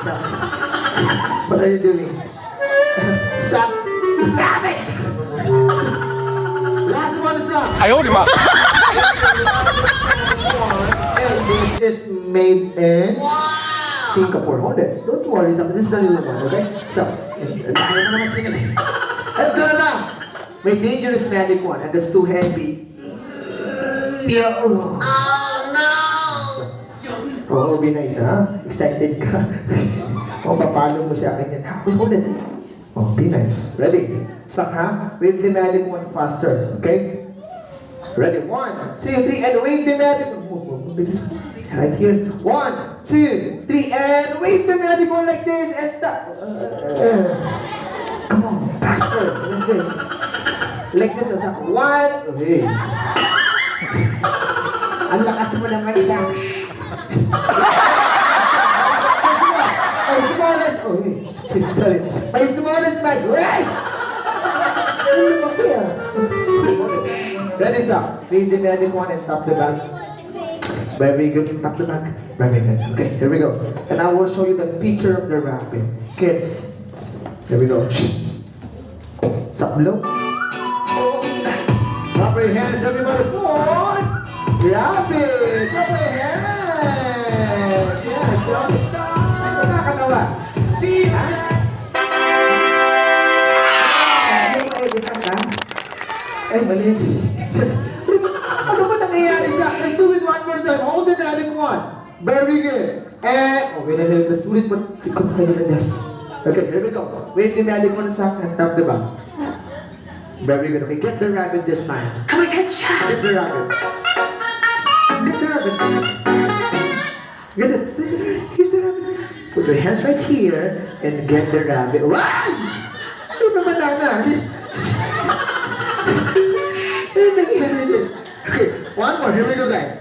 Stop. What are you doing? Stop! Stop it! Last one is up. 哎呦我的妈！ And this is made in Singapore. Hold it. Don't worry, this is the little one, okay? So, ito na lang. May dangerous magic one, and that's too heavy. Yeah. Oh no! Oh, be nice, ha? Excited ka. Oh, papalo mo siya. Ganyan. Hold it. Oh, be nice. Ready? Suck, ha? Wave the magic one faster, okay? Ready? 1, 2, 3, and wave the magic one. Right here. 1, 2, 3, and wave the magic one like this, and come on, faster. Like this. Like this. 1. Okay. Ang lakas mo naman siya. My smallest. Oh, wait. Sorry. My smallest mag. Wait! Ready, sir? Wave the magic one and tap the back. Very good. Tap the back. Very good. Okay, here we go. And I will show you the picture of the rabbit. Kids. Here we go. Stop below. Clap your hands, everybody. Forward. Rabbit. Clap your hands. Yes. Ano nakakatawa? See? Ay, mali. Ano ba nangyayari siya? Let's do it one more time. Hold the magic one. Very good. And, oh, wait a minute. Let's do it. But, okay, here we go. Wait the magic one sa and tap the back. Very good. Okay, get the rabbit this time. Come on, catch. Get the rabbit. Get the rabbit. Get it. Here's the rabbit. Put your hands right here and get the rabbit. Run! Ano naman na? Okay, one more. Here we go, guys.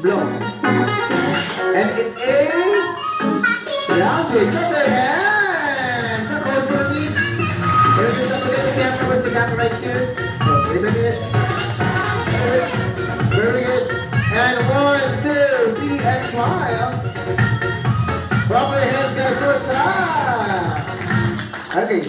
Blow. And it's a rabbit. Clap your hands. Come on, Tony. Here's the look at the camera. Where's the camera right here? Oh, wait a minute. Very good. And 1, 2, 3, and smile. Clap your hands, guys. What's up? Okay.